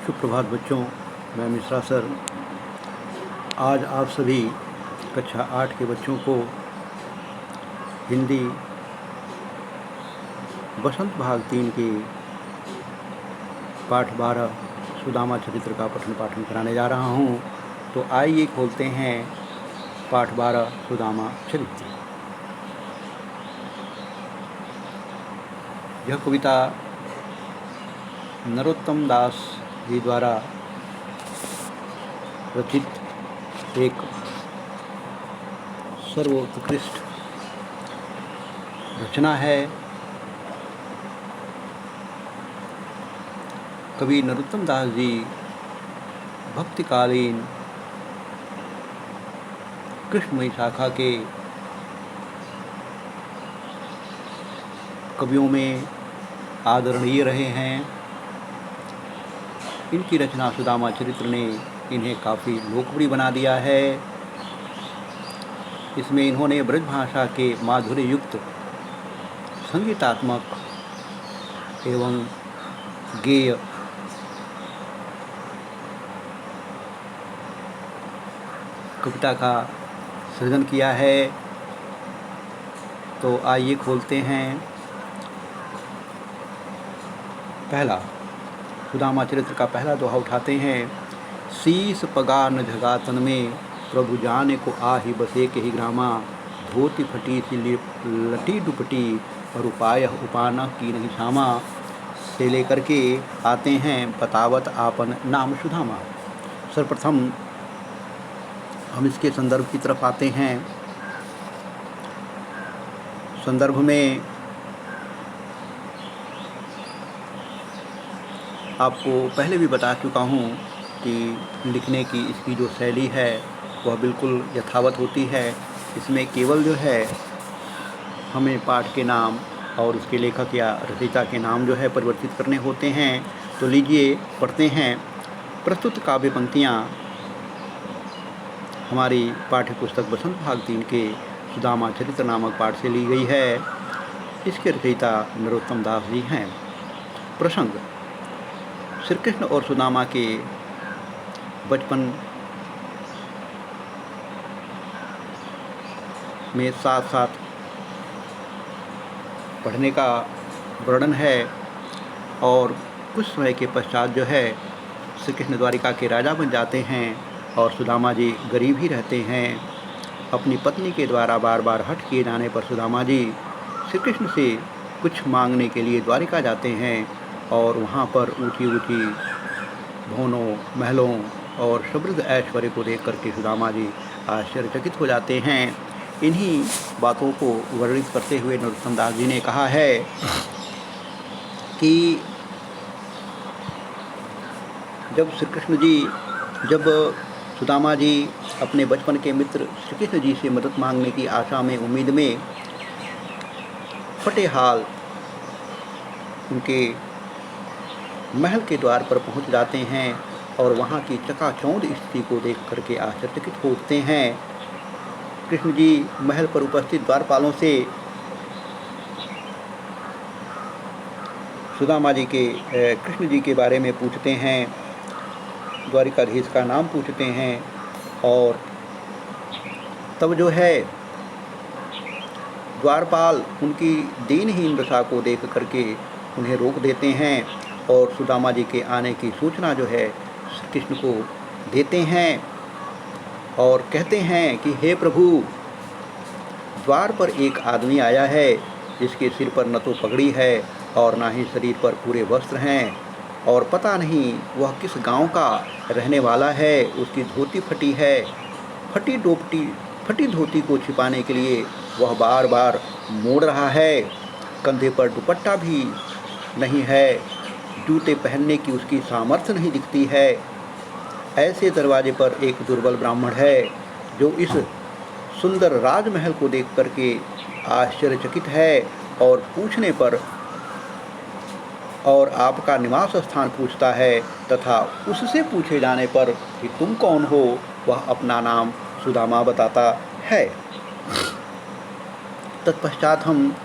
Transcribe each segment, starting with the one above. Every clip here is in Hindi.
सुप्रभात बच्चों, मैं मिश्रा सर आज आप सभी कक्षा 8 के बच्चों को हिंदी बसंत भाग 3 के पाठ 12 सुदामा चरित्र का पठन पाठन कराने जा रहा हूँ। तो आइए खोलते हैं पाठ 12 सुदामा चरित्र। यह कविता नरोत्तम दास जी द्वारा रचित एक सर्वोत्कृष्ट रचना है। कवि नरोत्तम दास जी भक्तिकालीन कृष्णमयी शाखा के कवियों में आदरणीय रहे हैं। इनकी रचना सुदामा चरित्र ने इन्हें काफ़ी लोकप्रिय बना दिया है। इसमें इन्होंने ब्रज भाषा के माधुर्य युक्त संगीतात्मक एवं गेय कविता का सृजन किया है। तो आइए खोलते हैं पहला सुदामा चरित्र का पहला दोहा उठाते हैं। शीस पगा न झगा तन में, प्रभु जाने को आही बसे के ही ग्रामा। धोती फटी सी लटी दुपटी, और उपाय उपाना की नहीं शामा। से लेकर के आते हैं बतावत आपन नाम सुदामा। सर्वप्रथम हम इसके संदर्भ की तरफ आते हैं। संदर्भ में आपको पहले भी बता चुका हूँ कि लिखने की इसकी जो शैली है वह बिल्कुल यथावत होती है। इसमें केवल जो है हमें पाठ के नाम और उसके लेखक या रचयिता के नाम जो है परिवर्तित करने होते हैं। तो लीजिए पढ़ते हैं। प्रस्तुत काव्य पंक्तियाँ हमारी पाठ्य पुस्तक बसंत भाग 3 के सुदामा चरित्र नामक पाठ से ली गई है। इसके रचयिता नरोत्तम दास जी हैं। प्रसंग श्री कृष्ण और सुदामा के बचपन में साथ साथ पढ़ने का वर्णन है। और कुछ समय के पश्चात जो है श्री कृष्ण द्वारिका के राजा बन जाते हैं और सुदामा जी गरीब ही रहते हैं। अपनी पत्नी के द्वारा बार बार हठ किए जाने पर सुदामा जी श्री कृष्ण से कुछ मांगने के लिए द्वारिका जाते हैं और वहाँ पर ऊंची ऊंची भवनों, महलों और समृद्ध ऐश्वर्य को देख करके सुदामा जी आश्चर्यचकित हो जाते हैं। इन्हीं बातों को वर्णित करते हुए नरोत्तम दास जी ने कहा है कि जब सुदामा जी अपने बचपन के मित्र श्री कृष्ण जी से मदद मांगने की आशा में, उम्मीद में फटे हाल उनके महल के द्वार पर पहुंच जाते हैं और वहां की चकाचौंध स्थिति को देख करके आश्चर्यचकित हो उठते हैं। कृष्ण जी महल पर उपस्थित द्वारपालों से सुदामा जी के कृष्ण जी के बारे में पूछते हैं, द्वारिकाधीश का नाम पूछते हैं। और तब जो है द्वारपाल उनकी दीनहीन दशा को देख करके उन्हें रोक देते हैं और सुदामा जी के आने की सूचना जो है श्री कृष्ण को देते हैं और कहते हैं कि हे प्रभु, द्वार पर एक आदमी आया है जिसके सिर पर न तो पगड़ी है और ना ही शरीर पर पूरे वस्त्र हैं, और पता नहीं वह किस गांव का रहने वाला है। उसकी धोती फटी है। फटी धोती को छिपाने के लिए वह बार बार मोड़ रहा है। कंधे पर दुपट्टा भी नहीं है। जूते पहनने की उसकी सामर्थ्य नहीं दिखती है। ऐसे दरवाजे पर एक दुर्बल ब्राह्मण है जो इस सुंदर राजमहल को देख करके आश्चर्यचकित है और पूछने पर और आपका निवास स्थान पूछता है तथा उससे पूछे जाने पर कि तुम कौन हो, वह अपना नाम सुदामा बताता है। तत्पश्चात हम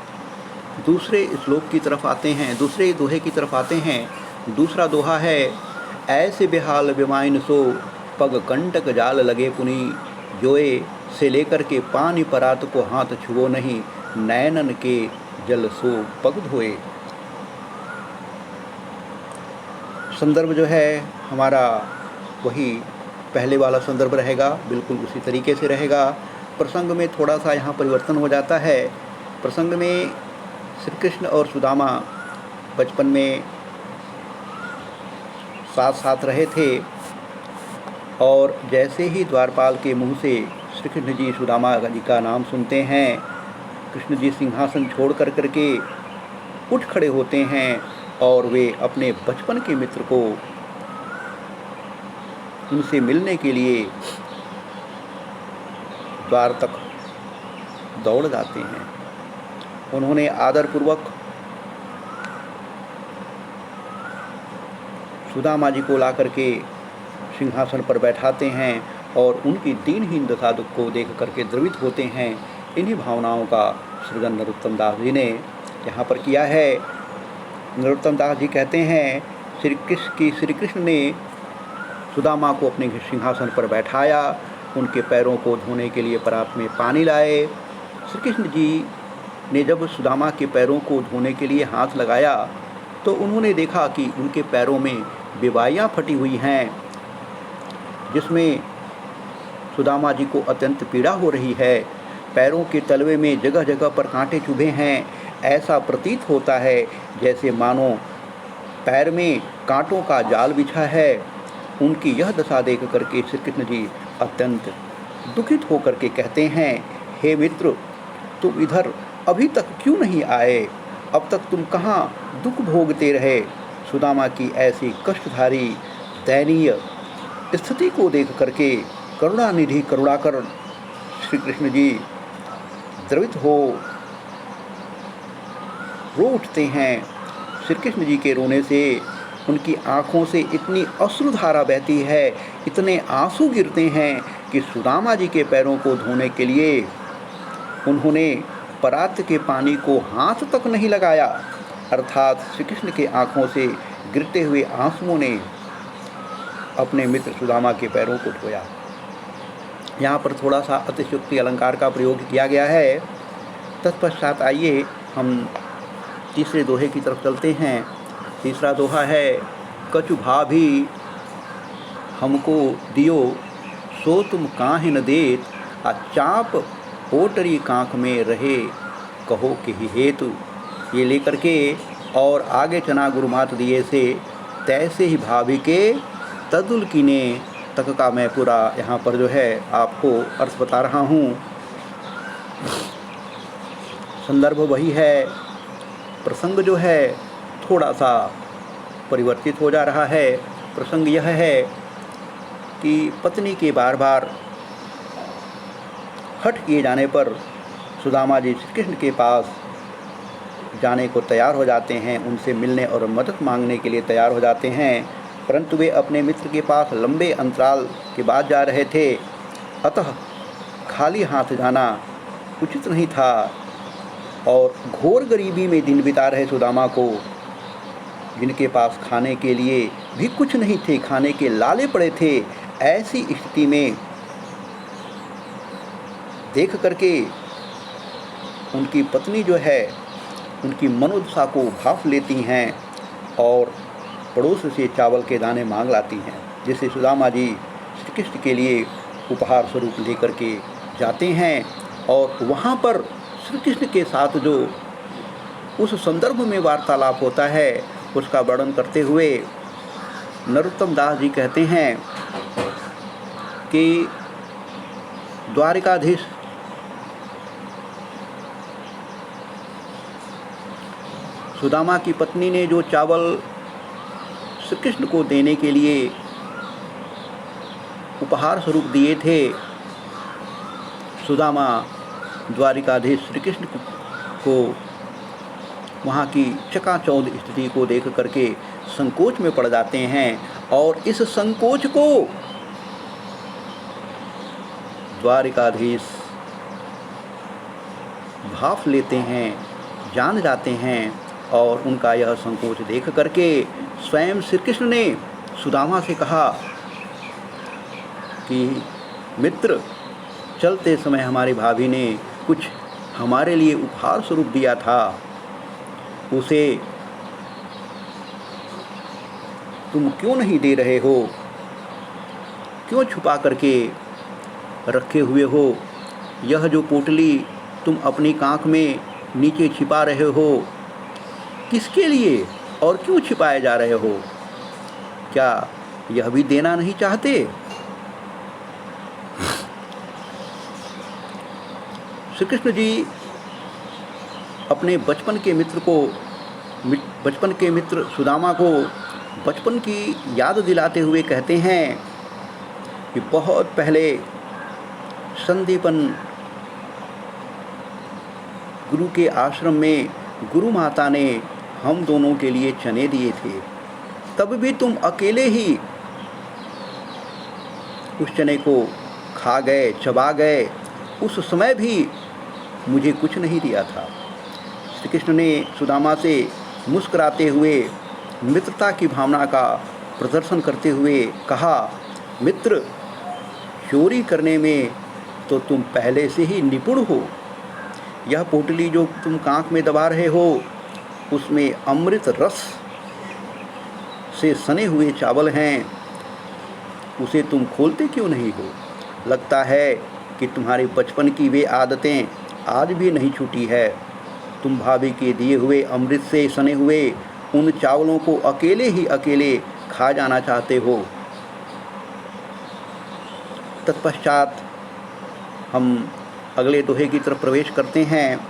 दूसरे श्लोक की तरफ आते हैं, दूसरे दोहे की तरफ आते हैं। दूसरा दोहा है, ऐसे बेहाल बेमाइन सो पग कंटक जाल लगे पुनि, जोए से लेकर के पानी परात को हाथ छुओ नहीं, नैनन के जल सो पग धोए। संदर्भ जो है हमारा वही पहले वाला संदर्भ रहेगा, बिल्कुल उसी तरीके से रहेगा। प्रसंग में थोड़ा सा यहाँ परिवर्तन हो जाता है। प्रसंग में श्री कृष्ण और सुदामा बचपन में साथ साथ रहे थे, और जैसे ही द्वारपाल के मुंह से श्री कृष्ण जी सुदामा जी का नाम सुनते हैं, कृष्ण जी सिंहासन छोड़ करके उठ खड़े होते हैं और वे अपने बचपन के मित्र को उनसे मिलने के लिए द्वार तक दौड़ जाते हैं। उन्होंने आदरपूर्वक सुदामा जी को ला करके सिंहासन पर बैठाते हैं और उनकी दीनहीन दशा दुख को देख करके द्रवित होते हैं। इन्हीं भावनाओं का सृजन नरोत्तम दास जी ने यहाँ पर किया है। नरोत्तम दास जी कहते हैं श्री कृष्ण ने सुदामा को अपने सिंहासन पर बैठाया, उनके पैरों को धोने के लिए परात में पानी लाए। श्री कृष्ण जी ने जब सुदामा के पैरों को धोने के लिए हाथ लगाया तो उन्होंने देखा कि उनके पैरों में बेवाइयाँ फटी हुई हैं, जिसमें सुदामा जी को अत्यंत पीड़ा हो रही है। पैरों के तलवे में जगह जगह पर कांटे चुभे हैं। ऐसा प्रतीत होता है जैसे मानो पैर में कांटों का जाल बिछा है। उनकी यह दशा देख करके श्री कृष्ण जी अत्यंत दुखित होकर के कहते हैं, हे मित्र, तुम इधर अभी तक क्यों नहीं आए? अब तक तुम कहाँ दुख भोगते रहे? सुदामा की ऐसी कष्टधारी दयनीय स्थिति को देख करके करुणानिधि करुणाकर श्री कृष्ण जी द्रवित हो रो उठते हैं। श्री कृष्ण जी के रोने से उनकी आँखों से इतनी अश्रुधारा बहती है, इतने आंसू गिरते हैं कि सुदामा जी के पैरों को धोने के लिए उन्होंने परात के पानी को हाथ तक नहीं लगाया। अर्थात श्री कृष्ण के आँखों से गिरते हुए आंसुओं ने अपने मित्र सुदामा के पैरों को धोया। यहाँ पर थोड़ा सा अतिशयोक्ति अलंकार का प्रयोग किया गया है। तत्पश्चात आइए हम तीसरे दोहे की तरफ चलते हैं। तीसरा दोहा है, कछु भाभी हमको दियो सो तुम काहे न देत, आ चाप पोटरी कांख में रहे कहो कि हेतु। ये लेकर के और आगे चना गुरुमात दिए से तैसे ही भाभी के तदुल कीने तक का मैं पूरा यहाँ पर जो है आपको अर्थ बता रहा हूँ। संदर्भ वही है, प्रसंग जो है थोड़ा सा परिवर्तित हो जा रहा है। प्रसंग यह है कि पत्नी के बार बार हठ किए जाने पर सुदामा जी श्री कृष्ण के पास जाने को तैयार हो जाते हैं, उनसे मिलने और मदद मांगने के लिए तैयार हो जाते हैं, परंतु वे अपने मित्र के पास लंबे अंतराल के बाद जा रहे थे, अतः खाली हाथ जाना उचित नहीं था। और घोर गरीबी में दिन बिता रहे सुदामा को, जिनके पास खाने के लिए भी कुछ नहीं थे, खाने के लाले पड़े थे, ऐसी स्थिति में देख करके उनकी पत्नी जो है उनकी मनोदशा को भांप लेती हैं और पड़ोस से चावल के दाने मांग लाती हैं, जिसे सुदामा जी श्री कृष्ण के लिए उपहार स्वरूप लेकर के जाते हैं। और वहाँ पर श्री कृष्ण के साथ जो उस संदर्भ में वार्तालाप होता है उसका वर्णन करते हुए नरोत्तम दास जी कहते हैं कि द्वारिकाधीश सुदामा की पत्नी ने जो चावल श्री कृष्ण को देने के लिए उपहार स्वरूप दिए थे, सुदामा द्वारिकाधीश श्री कृष्ण को वहाँ की चकाचौंध स्थिति को देख करके संकोच में पड़ जाते हैं और इस संकोच को द्वारिकाधीश भांप लेते हैं, जान जाते हैं और उनका यह संकोच देख करके स्वयं श्री कृष्ण ने सुदामा से कहा कि मित्र, चलते समय हमारी भाभी ने कुछ हमारे लिए उपहार स्वरूप दिया था, उसे तुम क्यों नहीं दे रहे हो? क्यों छुपा करके रखे हुए हो? यह जो पोटली तुम अपनी कांख में नीचे छिपा रहे हो, किसके लिए और क्यों छिपाए जा रहे हो? क्या यह भी देना नहीं चाहते? श्री कृष्ण जी अपने बचपन के मित्र सुदामा को बचपन की याद दिलाते हुए कहते हैं कि बहुत पहले संदीपन गुरु के आश्रम में गुरु माता ने हम दोनों के लिए चने दिए थे, तब भी तुम अकेले ही उस चने को खा गए, चबा गए। उस समय भी मुझे कुछ नहीं दिया था। श्री कृष्ण ने सुदामा से मुस्कुराते हुए मित्रता की भावना का प्रदर्शन करते हुए कहा, मित्र, चोरी करने में तो तुम पहले से ही निपुण हो। यह पोटली जो तुम कांख में दबा रहे हो, उसमें अमृत रस से सने हुए चावल हैं, उसे तुम खोलते क्यों नहीं हो? लगता है कि तुम्हारे बचपन की वे आदतें आज भी नहीं छूटी है। तुम भाभी के दिए हुए अमृत से सने हुए उन चावलों को अकेले ही अकेले खा जाना चाहते हो। तत्पश्चात हम अगले दोहे की तरफ प्रवेश करते हैं।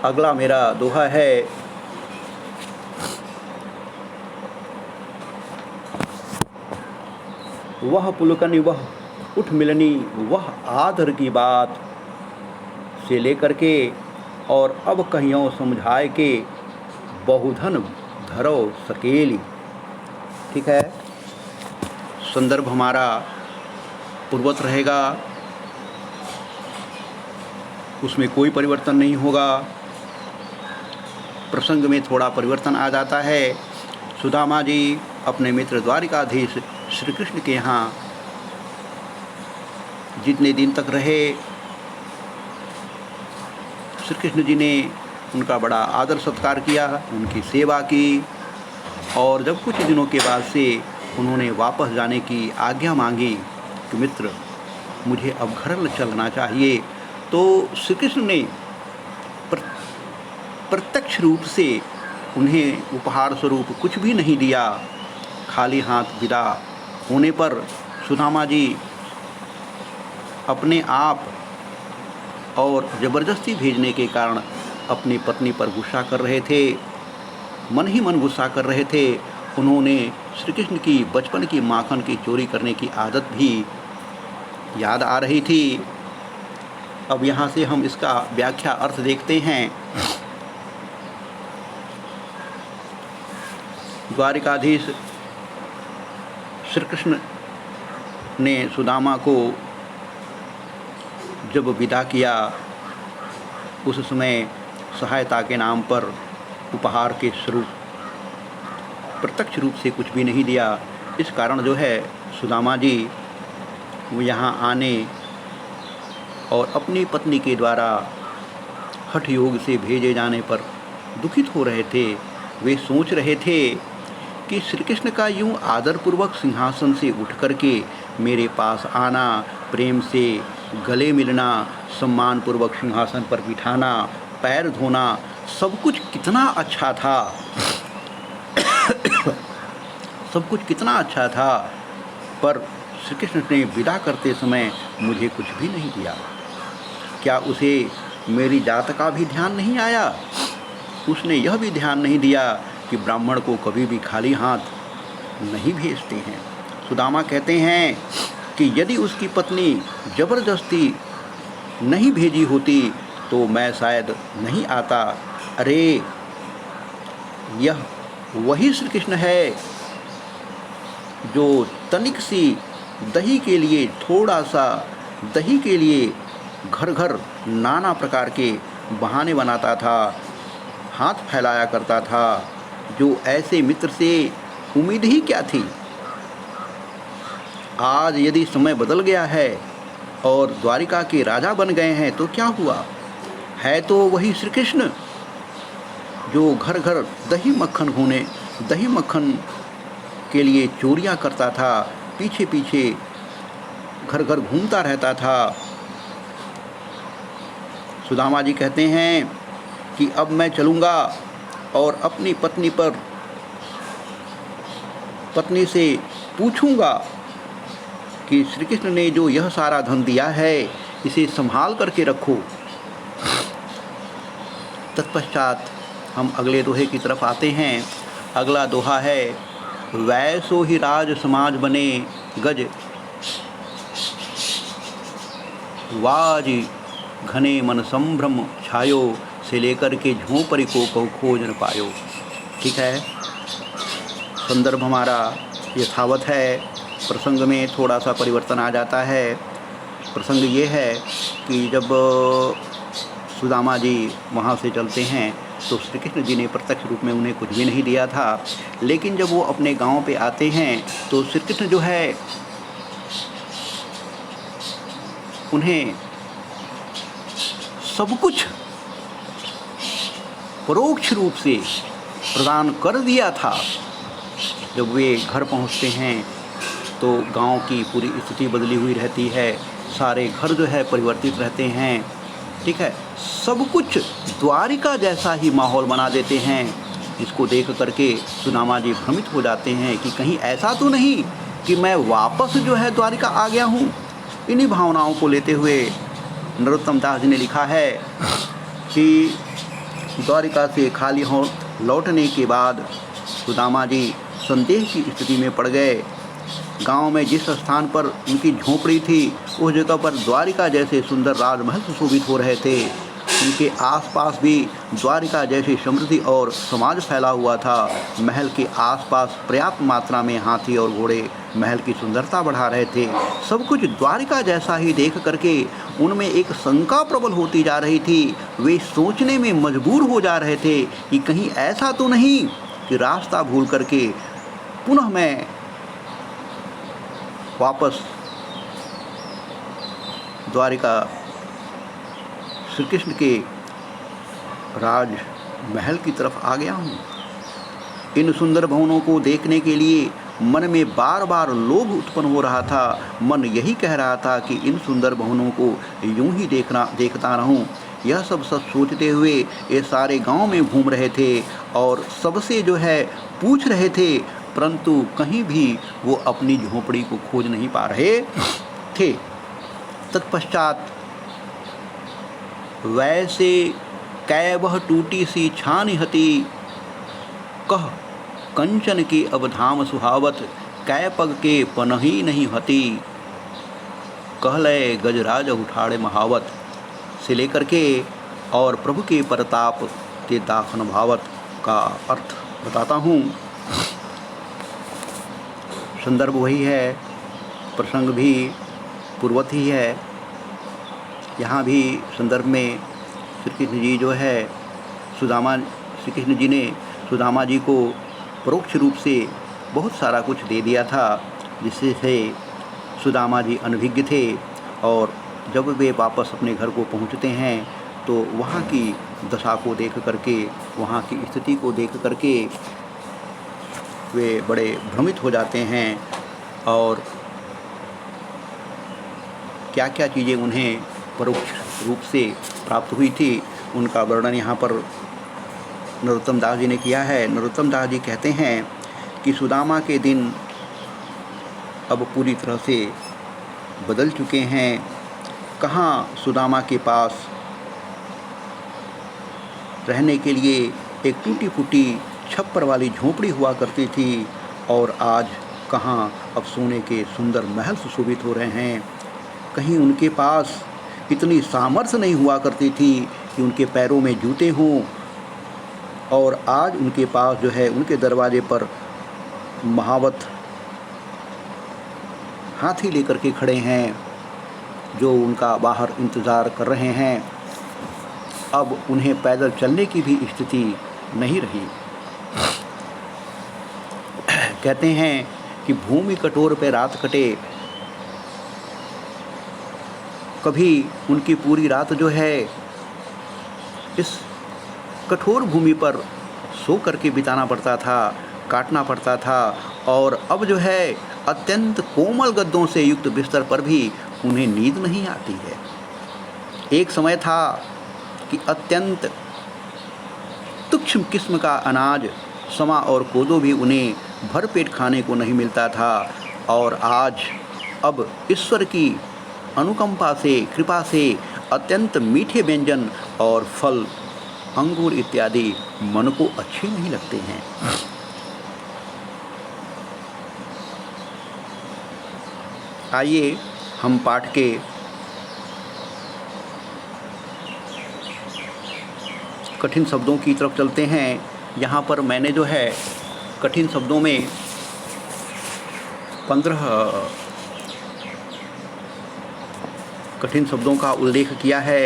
अगला मेरा दोहा है, वह पुलकनी वह उठ मिलनी वह आदर की बात से लेकर के और अब कहियों समझाए के बहुधन धरो सकेली। ठीक है, संदर्भ हमारा पूर्वत रहेगा, उसमें कोई परिवर्तन नहीं होगा। प्रसंग में थोड़ा परिवर्तन आ जाता है। सुदामा जी अपने मित्र द्वारिकाधीश श्री कृष्ण के यहाँ जितने दिन तक रहे, श्री कृष्ण जी ने उनका बड़ा आदर सत्कार किया, उनकी सेवा की, और जब कुछ दिनों के बाद से उन्होंने वापस जाने की आज्ञा मांगी कि मित्र, मुझे अब घर चलना चाहिए, तो श्री कृष्ण ने प्रत्यक्ष रूप से उन्हें उपहार स्वरूप कुछ भी नहीं दिया। खाली हाथ विदा होने पर सुदामा जी अपने आप और ज़बरदस्ती भेजने के कारण अपनी पत्नी पर गुस्सा कर रहे थे, मन ही मन गुस्सा कर रहे थे। उन्होंने श्री कृष्ण की बचपन की माखन की चोरी करने की आदत भी याद आ रही थी। अब यहाँ से हम इसका व्याख्या अर्थ देखते हैं। द्वारिकाधीश श्री कृष्ण ने सुदामा को जब विदा किया, उस समय सहायता के नाम पर उपहार के स्वरूप प्रत्यक्ष रूप से कुछ भी नहीं दिया। इस कारण जो है सुदामा जी वो यहाँ आने और अपनी पत्नी के द्वारा हठ योग से भेजे जाने पर दुखित हो रहे थे। वे सोच रहे थे कि श्री कृष्ण का यूँ आदरपूर्वक सिंहासन से उठ करके मेरे पास आना, प्रेम से गले मिलना, सम्मानपूर्वक सिंहासन पर बिठाना, पैर धोना, सब कुछ कितना अच्छा था सब कुछ कितना अच्छा था। पर श्री कृष्ण ने विदा करते समय मुझे कुछ भी नहीं दिया। क्या उसे मेरी जात का भी ध्यान नहीं आया? उसने यह भी ध्यान नहीं दिया कि ब्राह्मण को कभी भी खाली हाथ नहीं भेजते हैं। सुदामा कहते हैं कि यदि उसकी पत्नी ज़बरदस्ती नहीं भेजी होती तो मैं शायद नहीं आता। अरे, यह वही श्री कृष्ण है जो तनिक सी दही के लिए, थोड़ा सा दही के लिए घर घर नाना प्रकार के बहाने बनाता था, हाथ फैलाया करता था, जो ऐसे मित्र से उम्मीद ही क्या थी। आज यदि समय बदल गया है और द्वारिका के राजा बन गए हैं तो क्या हुआ, है तो वही श्री कृष्ण जो घर घर दही मक्खन के लिए चोरियां करता था, पीछे पीछे घर घर घूमता रहता था। सुदामा जी कहते हैं कि अब मैं चलूँगा और अपनी पत्नी से पूछूंगा कि श्री कृष्ण ने जो यह सारा धन दिया है इसे संभाल करके रखो। तत्पश्चात हम अगले दोहे की तरफ आते हैं। अगला दोहा है, वैसो ही राज समाज बने गज वाज घने मन संभ्रम छायो, से लेकर के झोंपड़ी को कहू खोज न पायो। ठीक है, संदर्भ हमारा यथावत है, प्रसंग में थोड़ा सा परिवर्तन आ जाता है। प्रसंग ये है कि जब सुदामा जी वहाँ से चलते हैं तो श्री कृष्ण जी ने प्रत्यक्ष रूप में उन्हें कुछ भी नहीं दिया था, लेकिन जब वो अपने गांव पे आते हैं तो श्री कृष्ण जो है उन्हें सब कुछ परोक्ष रूप से प्रदान कर दिया था। जब वे घर पहुंचते हैं तो गांव की पूरी स्थिति बदली हुई रहती है, सारे घर जो है परिवर्तित रहते हैं। ठीक है, सब कुछ द्वारिका जैसा ही माहौल बना देते हैं, जिसको देख करके सुदामा जी भ्रमित हो जाते हैं कि कहीं ऐसा तो नहीं कि मैं वापस जो है द्वारिका आ गया हूँ। इन्हीं भावनाओं को लेते हुए नरोत्तम दास जी ने लिखा है कि द्वारिका से खाली लौटने के बाद सुदामा जी संदेह की स्थिति में पड़ गए। गांव में जिस स्थान पर उनकी झोंपड़ी थी उस जगह पर द्वारिका जैसे सुंदर राजमहल सुशोभित हो रहे थे। उनके आसपास भी द्वारिका जैसी समृद्धि और समाज फैला हुआ था। महल के आसपास पर्याप्त मात्रा में हाथी और घोड़े महल की सुंदरता बढ़ा रहे थे। सब कुछ द्वारिका जैसा ही देख करके उनमें एक शंका प्रबल होती जा रही थी। वे सोचने में मजबूर हो जा रहे थे कि कहीं ऐसा तो नहीं कि रास्ता भूल करके पुनः मैं वापस द्वारिका श्री कृष्ण के राज महल की तरफ आ गया हूँ। इन सुंदर भवनों को देखने के लिए मन में बार बार लोभ उत्पन्न हो रहा था। मन यही कह रहा था कि इन सुंदर भवनों को यूं ही देखता रहूं। यह सब सोचते हुए ये सारे गांव में घूम रहे थे और सबसे जो है पूछ रहे थे, परंतु कहीं भी वो अपनी झोंपड़ी को खोज नहीं पा रहे थे। तत्पश्चात वैसे कै वह टूटी सी छान हती, कह कंचन की अब धाम सुहावत, कै पग के पनही नहीं हती, कहलय गजराज उठाड़े महावत। से लेकर के और प्रभु के प्रताप ते दाखन भावत का अर्थ बताता हूँ। संदर्भ वही है, प्रसंग भी पूर्वत ही है। यहाँ भी संदर्भ में श्री कृष्ण जी जो है श्री कृष्ण जी ने सुदामा जी को परोक्ष रूप से बहुत सारा कुछ दे दिया था, जिससे से सुदामा जी अनभिज्ञ थे। और जब वे वापस अपने घर को पहुँचते हैं तो वहाँ की दशा को देख करके, वहाँ की स्थिति को देख करके वे बड़े भ्रमित हो जाते हैं और क्या क्या चीज़ें उन्हें परोक्ष रूप से प्राप्त हुई थी उनका वर्णन यहाँ पर नरोत्तम दास जी ने किया है। नरोत्तम दास जी कहते हैं कि सुदामा के दिन अब पूरी तरह से बदल चुके हैं। कहाँ सुदामा के पास रहने के लिए एक टूटी फूटी छप्पर वाली झोंपड़ी हुआ करती थी, और आज कहाँ अब सोने के सुंदर महल सुशोभित हो रहे हैं। कहीं उनके पास इतनी सामर्थ्य नहीं हुआ करती थी कि उनके पैरों में जूते हों, और आज उनके पास जो है उनके दरवाजे पर महावत हाथी लेकर के खड़े हैं जो उनका बाहर इंतज़ार कर रहे हैं। अब उन्हें पैदल चलने की भी स्थिति नहीं रही। कहते हैं कि भूमि कठोर पे रात कटे, कभी उनकी पूरी रात जो है इस कठोर भूमि पर सो करके बिताना पड़ता था, काटना पड़ता था। और अब जो है अत्यंत कोमल गद्दों से युक्त बिस्तर पर भी उन्हें नींद नहीं आती है। एक समय था कि अत्यंत तुच्छ किस्म का अनाज, समा और कोदो भी उन्हें भरपेट खाने को नहीं मिलता था। और आज अब ईश्वर की अनुकंपा से, कृपा से अत्यंत मीठे व्यंजन और फल, अंगूर इत्यादि मन को अच्छे नहीं लगते हैं। आइए हम पाठ के कठिन शब्दों की तरफ चलते हैं। यहाँ पर मैंने जो है कठिन शब्दों में 15 कठिन शब्दों का उल्लेख किया है।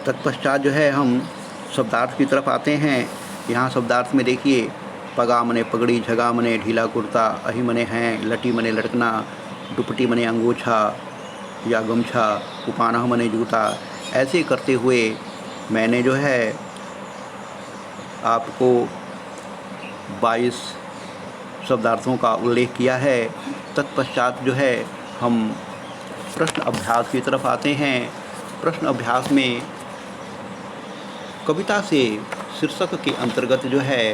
तत्पश्चात जो है हम शब्दार्थ की तरफ आते हैं। यहाँ शब्दार्थ में देखिए, पगा मने पगड़ी, झगा मने ढीला कुर्ता, अही मने हैं, लटी मने लटकना, दुपट्टी मने अंगोछा या गमछा, उपाना मने जूता। ऐसे करते हुए मैंने जो है आपको 22 शब्दार्थों का उल्लेख किया है। तत्पश्चात जो है हम प्रश्न अभ्यास की तरफ आते हैं। प्रश्न अभ्यास में कविता से शीर्षक के अंतर्गत जो है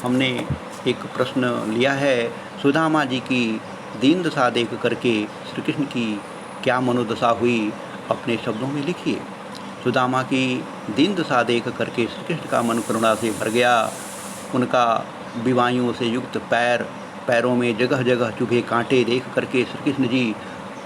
हमने एक प्रश्न लिया है। सुदामा जी की दीन दशा देख करके श्री कृष्ण की क्या मनोदशा हुई, अपने शब्दों में लिखिए। सुदामा की दीन दशा देख करके श्री कृष्ण का मन करुणा से भर गया। उनका बीमारियों से युक्त पैरों में जगह जगह चुभे कांटे देख करके श्री कृष्ण जी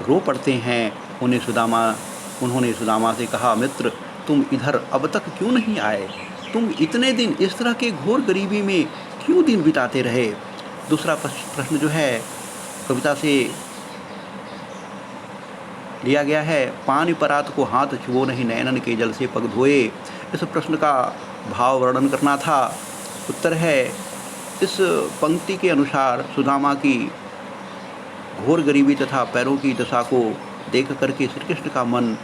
रो पड़ते हैं। उन्होंने सुदामा से कहा, मित्र तुम इधर अब तक क्यों नहीं आए? तुम इतने दिन इस तरह के घोर गरीबी में क्यों दिन बिताते रहे? दूसरा प्रश्न जो है कविता से लिया गया है। पानी परात को हाथ छुओ नहीं, नयनन के जल से पग धोए। इस प्रश्न का भाव वर्णन करना था। उत्तर है, इस पंक्ति के अनुसार सुदामा की घोर गरीबी तथा पैरों की दशा को देख करके श्री कृष्ण का मन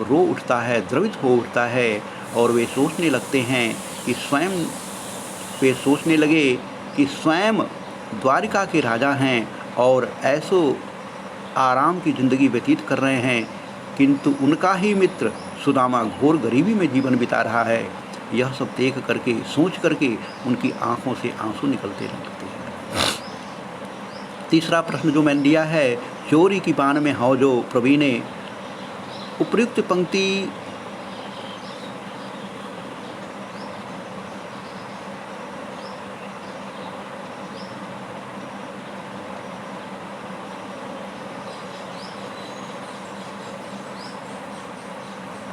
रो उठता है, द्रवित हो उठता है। और वे सोचने लगे कि स्वयं द्वारिका के राजा हैं और ऐसो आराम की ज़िंदगी व्यतीत कर रहे हैं, किंतु उनका ही मित्र सुदामा घोर गरीबी में जीवन बिता रहा है। यह सब देख करके, सोच करके उनकी आंखों से आंसू निकलते लगते हैं। तीसरा प्रश्न जो मैंने दिया है, चोरी की बान में हौ जो प्रवीणे। उपयुक्त पंक्ति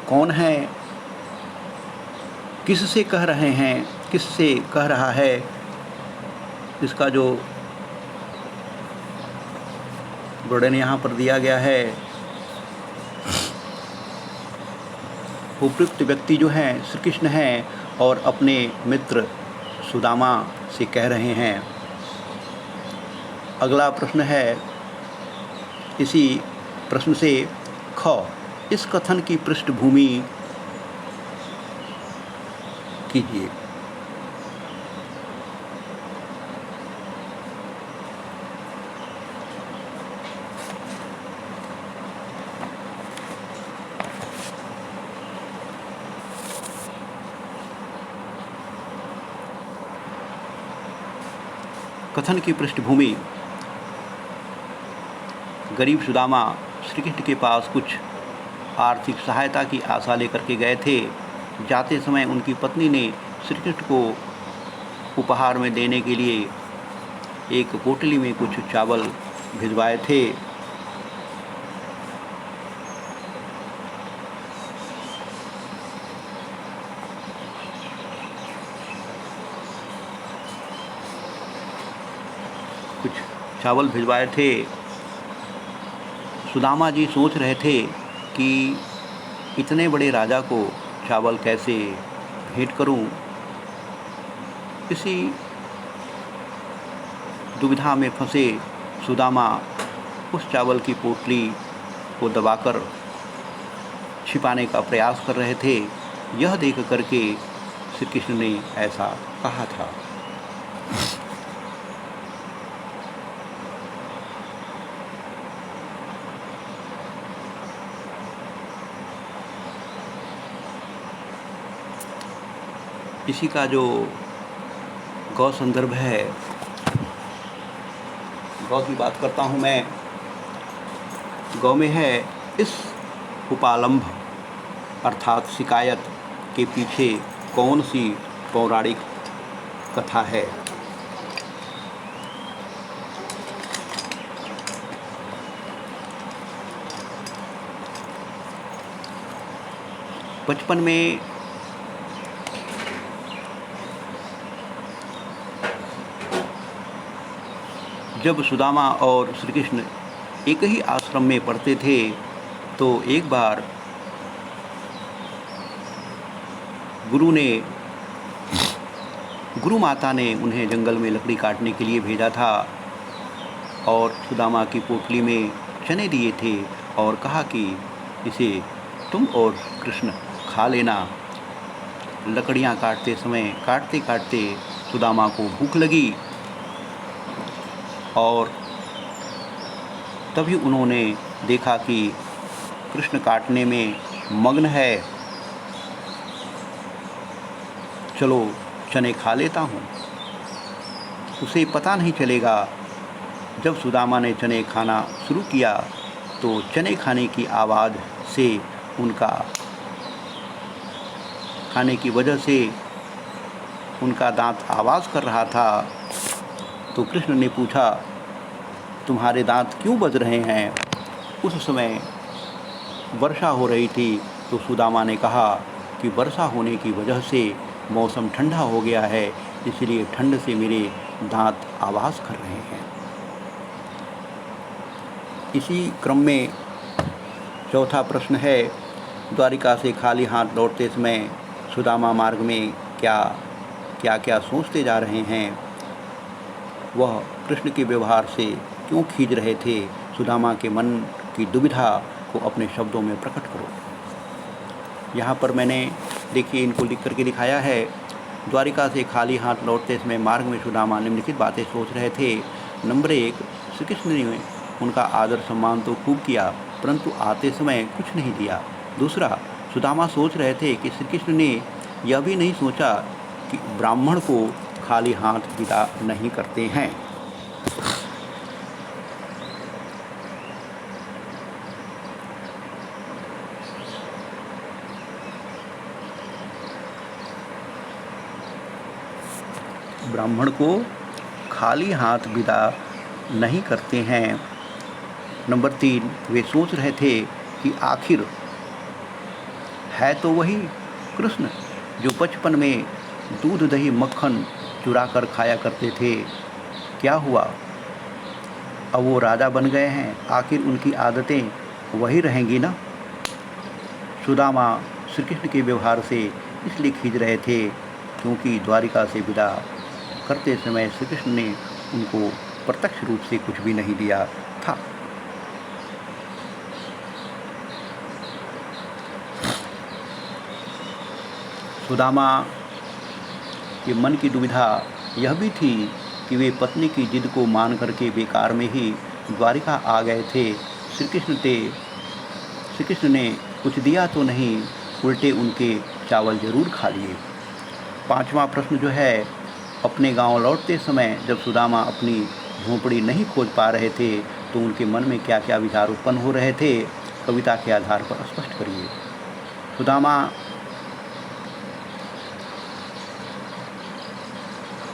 कौन है, किससे कह रहे हैं, किससे कह रहा है, इसका जो वर्णन यहाँ पर दिया गया है। उपयुक्त व्यक्ति जो हैं श्री कृष्ण हैं और अपने मित्र सुदामा से कह रहे हैं। अगला प्रश्न है इसी प्रश्न से, ख इस कथन की पृष्ठभूमि कीजिए। कथन की पृष्ठभूमि, गरीब सुदामा श्री कृष्ण के पास कुछ आर्थिक सहायता की आशा लेकर के गए थे। जाते समय उनकी पत्नी ने श्री कृष्ण को उपहार में देने के लिए एक पोटली में कुछ चावल भिजवाए थे। सुदामा जी सोच रहे थे कि इतने बड़े राजा को चावल कैसे भेंट करूं। इसी दुविधा में फंसे सुदामा उस चावल की पोटली को दबाकर छिपाने का प्रयास कर रहे थे। यह देख करके श्री कृष्ण ने ऐसा कहा था। इसी का जो गौ संदर्भ है, गौ की बात करता हूँ मैं। गौ में है, इस उपालंभ अर्थात शिकायत के पीछे कौन सी पौराणिक कथा है। बचपन में जब सुदामा और श्री कृष्ण एक ही आश्रम में पढ़ते थे, तो एक बार गुरु माता ने उन्हें जंगल में लकड़ी काटने के लिए भेजा था और सुदामा की पोटली में चने दिए थे और कहा कि इसे तुम और कृष्ण खा लेना। लकड़ियाँ काटते समय काटते काटते सुदामा को भूख लगी और तभी उन्होंने देखा कि कृष्ण काटने में मग्न है। चलो चने खा लेता हूँ। उसे पता नहीं चलेगा। जब सुदामा ने चने खाना शुरू किया तो चने खाने की आवाज़ से, उनका खाने की वजह से उनका दांत आवाज़ कर रहा था। तो कृष्ण ने पूछा, तुम्हारे दांत क्यों बज रहे हैं? उस समय वर्षा हो रही थी। तो सुदामा ने कहा कि वर्षा होने की वजह से मौसम ठंडा हो गया है, इसलिए ठंड से मेरे दांत आवाज़ कर रहे हैं। इसी क्रम में चौथा प्रश्न है, द्वारिका से खाली हाथ लौटते समय सुदामा मार्ग में क्या सोचते जा रहे हैं? वह कृष्ण के व्यवहार से क्यों खींच रहे थे? सुदामा के मन की दुविधा को अपने शब्दों में प्रकट करो। यहाँ पर मैंने देखिए इनको लिख करके दिखाया है। द्वारिका से खाली हाथ लौटते समय मार्ग में सुदामा निम्नलिखित बातें सोच रहे थे। नंबर 1, श्री कृष्ण ने उनका आदर सम्मान तो खूब किया, परंतु आते समय कुछ नहीं दिया। दूसरा, सुदामा सोच रहे थे कि श्री कृष्ण ने यह भी नहीं सोचा कि ब्राह्मण को खाली हाथ विदा नहीं करते हैं। ब्राह्मण को खाली हाथ विदा नहीं करते हैं। नंबर 3, वे सोच रहे थे कि आखिर है तो वही कृष्ण जो बचपन में दूध दही मक्खन चुरा कर खाया करते थे। क्या हुआ? अब वो राजा बन गए हैं, आखिर उनकी आदतें वही रहेंगी ना। सुदामा श्री कृष्ण के व्यवहार से इसलिए खींच रहे थे क्योंकि द्वारिका से विदा करते समय श्री कृष्ण ने उनको प्रत्यक्ष रूप से कुछ भी नहीं दिया था। सुदामा के मन की दुविधा यह भी थी कि वे पत्नी की जिद को मान करके बेकार में ही द्वारिका आ गए थे। श्री कृष्ण ने कुछ दिया तो नहीं, उल्टे उनके चावल जरूर खा लिए। 5वां प्रश्न जो है, अपने गांव लौटते समय जब सुदामा अपनी झोंपड़ी नहीं खोज पा रहे थे तो उनके मन में क्या क्या विचार उत्पन्न हो रहे थे? कविता के आधार पर स्पष्ट करिए। सुदामा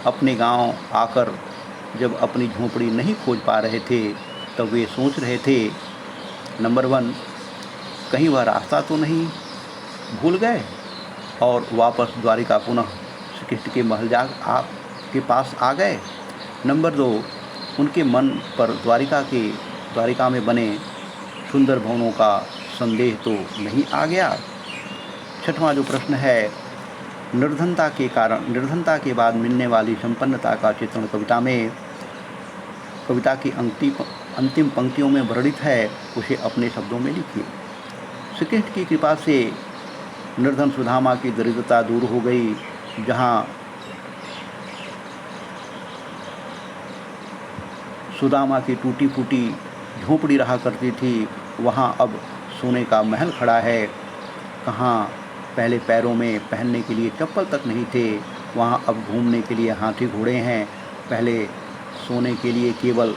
अपने गांव आकर जब अपनी झोंपड़ी नहीं खोज पा रहे थे तब वे सोच रहे थे, नंबर 1, कहीं वह रास्ता तो नहीं भूल गए और वापस द्वारिका पुनः श्री कृष्ण के महल के पास आ गए। नंबर 2, उनके मन पर द्वारिका में बने सुंदर भवनों का संदेह तो नहीं आ गया। 6वां जो प्रश्न है, निर्धनता के बाद मिलने वाली संपन्नता का चित्रण कविता की अंतिम पंक्तियों में वर्णित है, उसे अपने शब्दों में लिखिए। श्री कृष्ण की कृपा से निर्धन सुदामा की दरिद्रता दूर हो गई। जहाँ सुदामा की टूटी फूटी झोंपड़ी रहा करती थी, वहाँ अब सोने का महल खड़ा है। कहाँ पहले पैरों में पहनने के लिए चप्पल तक नहीं थे, वहाँ अब घूमने के लिए हाथी घोड़े हैं। पहले सोने के लिए केवल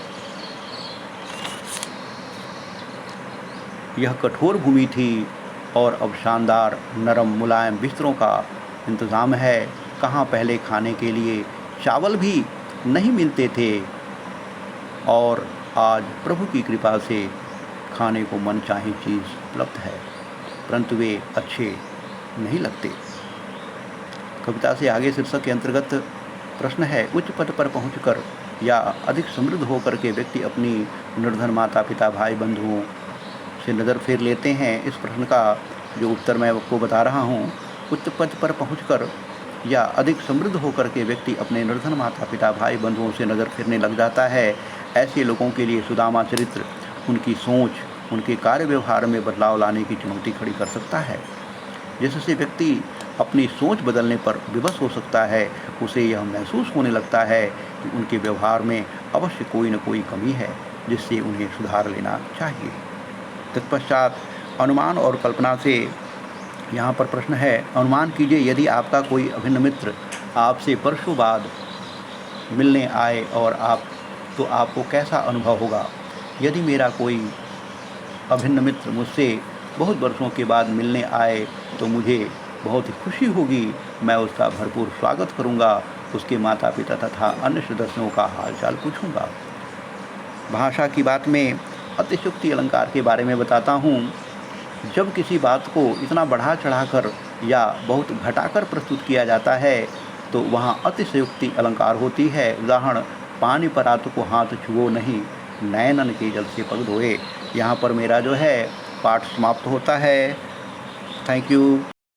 यह कठोर भूमि थी, और अब शानदार नरम मुलायम बिस्तरों का इंतज़ाम है। कहाँ पहले खाने के लिए चावल भी नहीं मिलते थे, और आज प्रभु की कृपा से खाने को मनचाही चीज़ उपलब्ध है, परंतु वे अच्छे नहीं लगते। कविता से आगे शीर्षक के अंतर्गत प्रश्न है, उच्च पद पर पहुंचकर या अधिक समृद्ध होकर के व्यक्ति अपनी निर्धन माता पिता भाई बंधुओं से नज़र फेर लेते हैं। इस प्रश्न का जो उत्तर मैं आपको बता रहा हूँ, उच्च पद पर पहुंचकर या अधिक समृद्ध होकर के व्यक्ति अपने निर्धन माता पिता भाई बंधुओं से नज़र फेरने लग जाता है। ऐसे लोगों के लिए सुदामा चरित्र उनकी सोच, उनके कार्य व्यवहार में बदलाव लाने की चुनौती खड़ी कर सकता है। जिससे व्यक्ति अपनी सोच बदलने पर विवश हो सकता है, उसे यह महसूस होने लगता है कि उनके व्यवहार में अवश्य कोई न कोई कमी है, जिससे उन्हें सुधार लेना चाहिए। तत्पश्चात अनुमान और कल्पना से यहाँ पर प्रश्न है, अनुमान कीजिए यदि आपका कोई अभिन्न मित्र आपसे वर्षों बाद मिलने आए और आपको कैसा अनुभव होगा। यदि मेरा कोई अभिन्न मित्र मुझसे बहुत वर्षों के बाद मिलने आए तो मुझे बहुत ही खुशी होगी। मैं उसका भरपूर स्वागत करूंगा, उसके माता पिता तथा अन्य सदस्यों का हालचाल पूछूंगा। भाषा की बात में अतिशयोक्ति अलंकार के बारे में बताता हूँ। जब किसी बात को इतना बढ़ा चढ़ाकर या बहुत घटाकर प्रस्तुत किया जाता है तो वहाँ अतिशयोक्ति अलंकार होती है। उदाहरण, पानी पर आतु को हाथ छुओ नहीं, नयनन के जल से पग धोए। यहाँ पर मेरा जो है पाठ समाप्त होता है। Thank you.